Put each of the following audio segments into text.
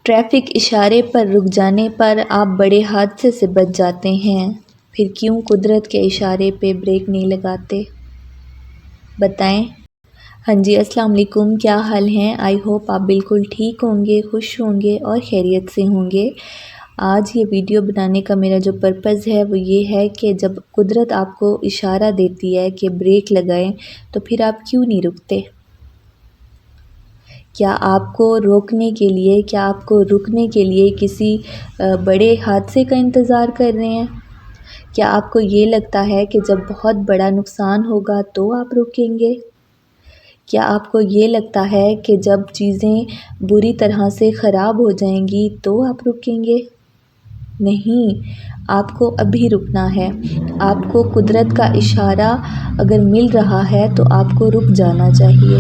Traffic اشارے پر رک جانے پر آپ بڑے حادثے سے بچ جاتے ہیں، پھر کیوں قدرت کے اشارے پہ بریک نہیں لگاتے؟ بتائیں۔ ہاں جی، السلام علیکم، کیا حال ہیں؟ آئی ہوپ آپ بالکل ٹھیک ہوں گے، خوش ہوں گے اور خیریت سے ہوں گے۔ آج یہ ویڈیو بنانے کا میرا جو پرپز ہے وہ یہ ہے کہ جب قدرت آپ کو اشارہ دیتی ہے کہ بریک لگائیں تو پھر آپ کیوں نہیں رکتے؟ کیا آپ کو روکنے کے لیے، کیا آپ کو رکنے کے لیے کسی بڑے حادثے کا انتظار کر رہے ہیں؟ کیا آپ کو یہ لگتا ہے کہ جب بہت بڑا نقصان ہوگا تو آپ رکیں گے؟ کیا آپ کو یہ لگتا ہے کہ جب چیزیں بری طرح سے خراب ہو جائیں گی تو آپ رکیں گے؟ نہیں، آپ کو ابھی رکنا ہے۔ آپ کو قدرت کا اشارہ اگر مل رہا ہے تو آپ کو رک جانا چاہیے۔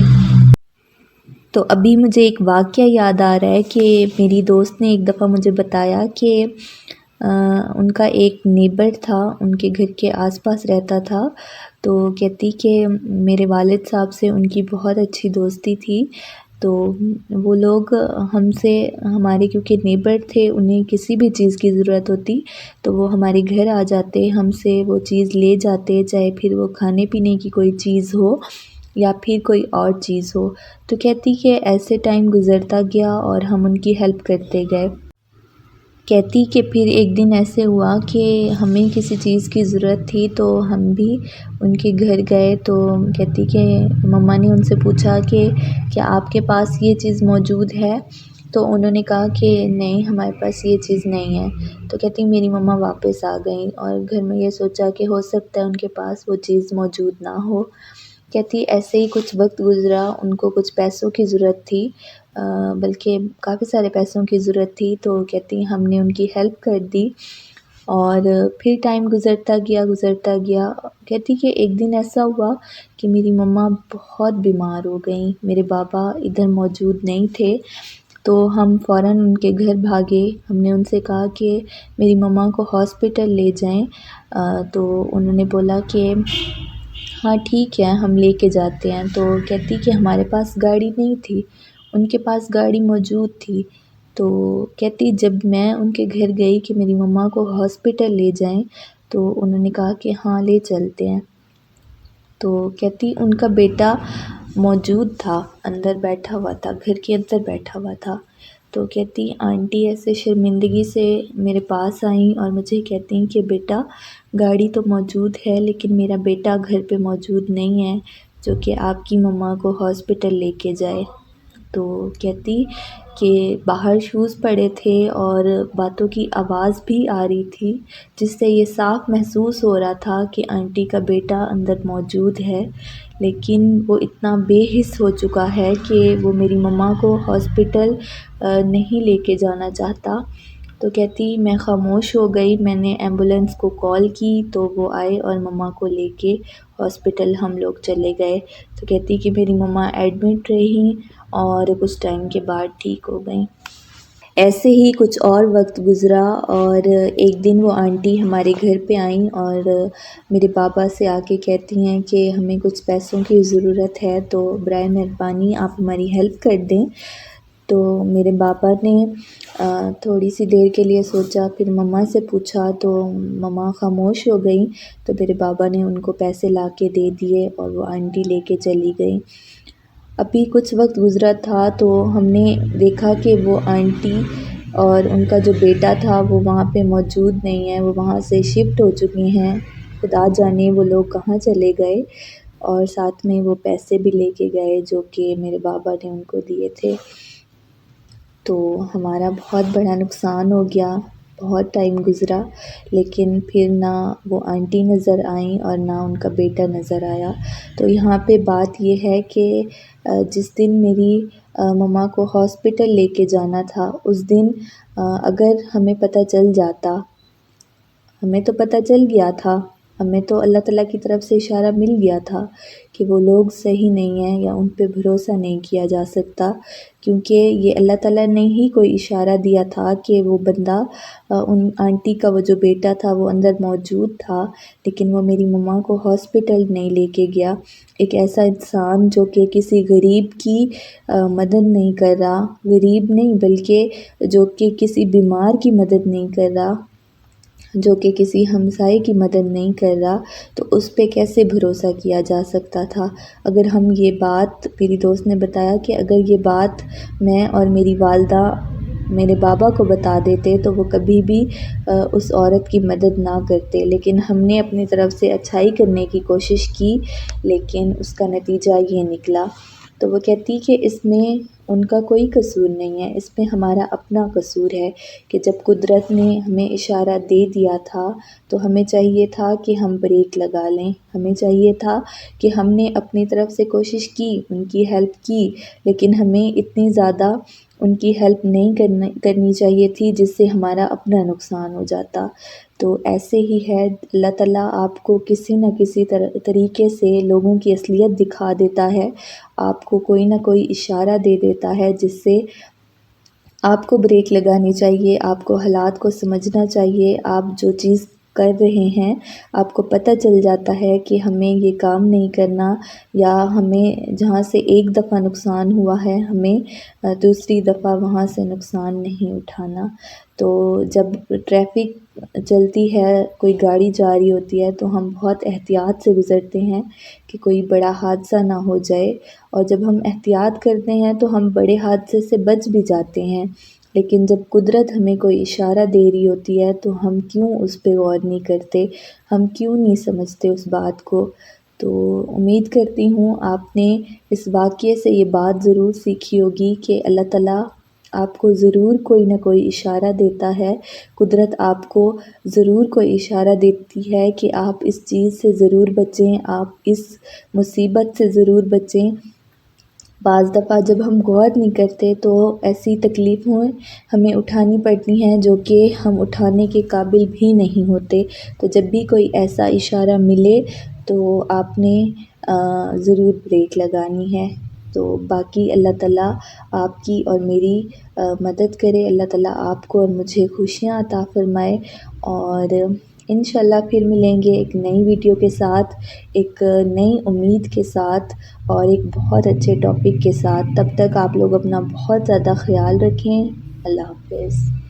تو ابھی مجھے ایک واقعہ یاد آ رہا ہے کہ میری دوست نے ایک دفعہ مجھے بتایا کہ ان کا ایک نیبر تھا، ان کے گھر کے آس پاس رہتا تھا، تو کہتی کہ میرے والد صاحب سے ان کی بہت اچھی دوستی تھی، تو وہ لوگ ہم سے، ہمارے کیونکہ نیبر تھے، انہیں کسی بھی چیز کی ضرورت ہوتی تو وہ ہمارے گھر آ جاتے، ہم سے وہ چیز لے جاتے، چاہے پھر وہ کھانے پینے کی کوئی چیز ہو یا پھر کوئی اور چیز ہو۔ تو کہتی کہ ایسے ٹائم گزرتا گیا اور ہم ان کی ہیلپ کرتے گئے۔ کہتی کہ پھر ایک دن ایسے ہوا کہ ہمیں کسی چیز کی ضرورت تھی تو ہم بھی ان کے گھر گئے، تو کہتی کہ مما نے ان سے پوچھا کہ کیا آپ کے پاس یہ چیز موجود ہے؟ تو انہوں نے کہا کہ نہیں، ہمارے پاس یہ چیز نہیں ہے۔ تو کہتی میری مما واپس آ گئیں اور گھر میں یہ سوچا کہ ہو سکتا ہے ان کے پاس وہ چیز موجود نہ ہو۔ کہتی ایسے ہی کچھ وقت گزرا، ان کو کچھ پیسوں کی ضرورت تھی، بلکہ کافی سارے پیسوں کی ضرورت تھی، تو کہتی ہم نے ان کی ہیلپ کر دی اور پھر ٹائم گزرتا گیا۔ کہتی کہ ایک دن ایسا ہوا کہ میری مما بہت بیمار ہو گئیں، میرے بابا ادھر موجود نہیں تھے، تو ہم فوراً ان کے گھر بھاگے۔ ہم نے ان سے کہا کہ میری مما کو ہاسپٹل لے جائیں، تو انہوں نے بولا کہ ہاں ٹھیک ہے، ہم لے کے جاتے ہیں۔ تو کہتی کہ ہمارے پاس گاڑی نہیں تھی، ان کے پاس گاڑی موجود تھی، تو کہتی جب میں ان کے گھر گئی کہ میری مما کو ہاسپٹل لے جائیں تو انہوں نے کہا کہ ہاں لے چلتے ہیں۔ تو کہتی ان کا بیٹا موجود تھا، اندر بیٹھا ہوا تھا، گھر کے اندر بیٹھا ہوا تھا۔ تو کہتی آنٹی ایسے شرمندگی سے میرے پاس آئیں اور مجھے کہتی ہیں کہ بیٹا گاڑی تو موجود ہے لیکن میرا بیٹا گھر پہ موجود نہیں ہے جو کہ آپ کی مما کو ہاسپٹل لے کے جائے۔ تو کہتی کہ باہر شوز پڑے تھے اور باتوں کی آواز بھی آ رہی تھی، جس سے یہ صاف محسوس ہو رہا تھا کہ آنٹی کا بیٹا اندر موجود ہے، لیکن وہ اتنا بے حس ہو چکا ہے کہ وہ میری مما کو ہاسپٹل نہیں لے کے جانا چاہتا۔ تو کہتی میں خاموش ہو گئی، میں نے ایمبولینس کو کال کی تو وہ آئے اور مما کو لے کے ہاسپٹل ہم لوگ چلے گئے۔ تو کہتی کہ میری مما ایڈمٹ رہیں اور کچھ ٹائم کے بعد ٹھیک ہو گئیں۔ ایسے ہی کچھ اور وقت گزرا اور ایک دن وہ آنٹی ہمارے گھر پہ آئیں اور میرے بابا سے آ کے کہتی ہیں کہ ہمیں کچھ پیسوں کی ضرورت ہے، تو برائے مہربانی آپ ہماری ہیلپ کر دیں۔ تو میرے بابا نے تھوڑی سی دیر کے لیے سوچا، پھر مما سے پوچھا تو مما خاموش ہو گئیں، تو میرے بابا نے ان کو پیسے لا کے دے دیے اور وہ آنٹی لے کے چلی گئی۔ ابھی کچھ وقت گزرا تھا تو ہم نے دیکھا کہ وہ آنٹی اور ان کا جو بیٹا تھا وہ وہاں پہ موجود نہیں ہے، وہ وہاں سے شفٹ ہو چکی ہیں، خدا جانے وہ لوگ کہاں چلے گئے، اور ساتھ میں وہ پیسے بھی لے کے گئے جو کہ میرے بابا نے ان کو دیے تھے۔ تو ہمارا بہت بڑا نقصان ہو گیا، بہت ٹائم گزرا، لیکن پھر نہ وہ آنٹی نظر آئیں اور نہ ان کا بیٹا نظر آیا۔ تو یہاں پہ بات یہ ہے کہ جس دن میری مما کو ہاسپٹل لے کے جانا تھا، اس دن اگر ہمیں پتہ چل جاتا، ہمیں تو پتہ چل گیا تھا، ہمیں تو اللہ تعالیٰ کی طرف سے اشارہ مل گیا تھا کہ وہ لوگ صحیح نہیں ہیں یا ان پہ بھروسہ نہیں کیا جا سکتا، کیونکہ یہ اللہ تعالیٰ نے ہی کوئی اشارہ دیا تھا کہ وہ بندہ ان آنٹی کا وہ جو بیٹا تھا وہ اندر موجود تھا، لیکن وہ میری مما کو ہاسپٹل نہیں لے کے گیا۔ ایک ایسا انسان جو کہ کسی غریب کی مدد نہیں کر رہا، غریب نہیں بلکہ جو کہ کسی بیمار کی مدد نہیں کر رہا، جو کہ کسی ہمسائے کی مدد نہیں کر رہا، تو اس پہ کیسے بھروسہ کیا جا سکتا تھا؟ اگر ہم یہ بات، میری دوست نے بتایا کہ اگر یہ بات میں اور میری والدہ میرے بابا کو بتا دیتے تو وہ کبھی بھی اس عورت کی مدد نہ کرتے، لیکن ہم نے اپنی طرف سے اچھائی کرنے کی کوشش کی، لیکن اس کا نتیجہ یہ نکلا۔ تو وہ کہتی کہ اس میں ان کا کوئی قصور نہیں ہے، اس میں ہمارا اپنا قصور ہے کہ جب قدرت نے ہمیں اشارہ دے دیا تھا تو ہمیں چاہیے تھا کہ ہم بریک لگا لیں، ہمیں چاہیے تھا کہ ہم نے اپنی طرف سے کوشش کی، ان کی ہیلپ کی، لیکن ہمیں اتنی زیادہ ان کی ہیلپ نہیں کرنی چاہیے تھی جس سے ہمارا اپنا نقصان ہو جاتا۔ تو ایسے ہی ہے، اللہ تعالیٰ آپ کو کسی نہ کسی طریقے سے لوگوں کی اصلیت دکھا دیتا ہے، آپ کو کوئی نہ کوئی اشارہ دے دیتا ہے جس سے آپ کو بریک لگانی چاہیے، آپ کو حالات کو سمجھنا چاہیے، آپ جو چیز کر رہے ہیں آپ کو پتہ چل جاتا ہے کہ ہمیں یہ کام نہیں کرنا، یا ہمیں جہاں سے ایک دفعہ نقصان ہوا ہے ہمیں دوسری دفعہ وہاں سے نقصان نہیں اٹھانا۔ تو جب ٹریفک چلتی ہے، کوئی گاڑی جا رہی ہوتی ہے تو ہم بہت احتیاط سے گزرتے ہیں کہ کوئی بڑا حادثہ نہ ہو جائے، اور جب ہم احتیاط کرتے ہیں تو ہم بڑے حادثے سے بچ بھی جاتے ہیں، لیکن جب قدرت ہمیں کوئی اشارہ دے رہی ہوتی ہے تو ہم کیوں اس پہ غور نہیں کرتے، ہم کیوں نہیں سمجھتے اس بات کو۔ تو امید کرتی ہوں آپ نے اس واقعے سے یہ بات ضرور سیکھی ہوگی کہ اللہ تعالیٰ آپ کو ضرور کوئی نہ کوئی اشارہ دیتا ہے، قدرت آپ کو ضرور کوئی اشارہ دیتی ہے کہ آپ اس چیز سے ضرور بچیں، آپ اس مصیبت سے ضرور بچیں۔ بعض دفعہ جب ہم غور نہیں کرتے تو ایسی تکلیفیں ہمیں اٹھانی پڑتی ہیں جو کہ ہم اٹھانے کے قابل بھی نہیں ہوتے۔ تو جب بھی کوئی ایسا اشارہ ملے تو آپ نے ضرور بریک لگانی ہے۔ تو باقی اللہ تعالیٰ آپ کی اور میری مدد کرے، اللہ تعالیٰ آپ کو اور مجھے خوشیاں عطا فرمائے، اور انشاءاللہ پھر ملیں گے ایک نئی ویڈیو کے ساتھ، ایک نئی امید کے ساتھ، اور ایک بہت اچھے ٹاپک کے ساتھ۔ تب تک آپ لوگ اپنا بہت زیادہ خیال رکھیں۔ اللہ حافظ۔